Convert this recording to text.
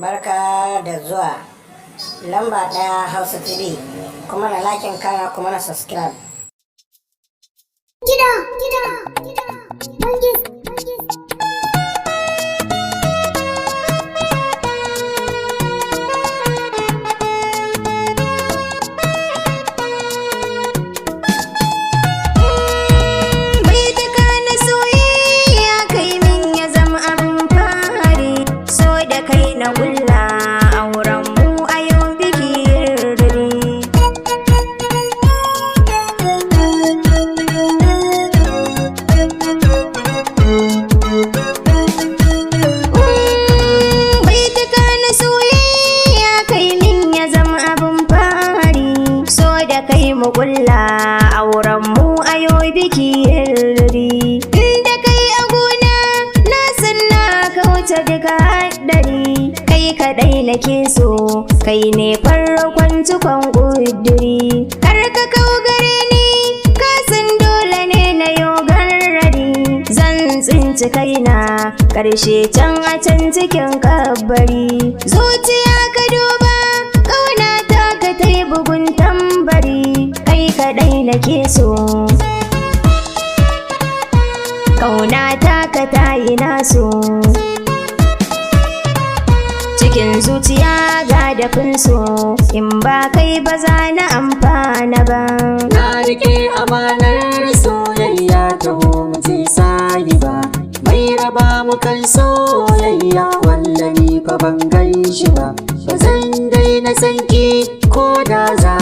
Barka da zuwa lamba ɗaya Hausa TV, kuma na like kana kuma na subscribe. Mu kulla auren mu ayo biki riri inda kai a gona na san na kauce duka haddari kai kadai nake so kai ne farkon cikon kuduri kar ka kau gare ni ka san dole ne na yo garrari zan tsinci kaina karshe can a can cikin kabari zuciya ka duba kauna ta ka tai bugun tambari kadai nake so kauna ta ka tayi naso cikin zuciya ga dafin so in ba kai ba za na amfana ba na rike amanar soyayya ta mutu sai ba mai raba mu kan soyayya wallahi fa ban gan shi ba zan daina sanki ko da za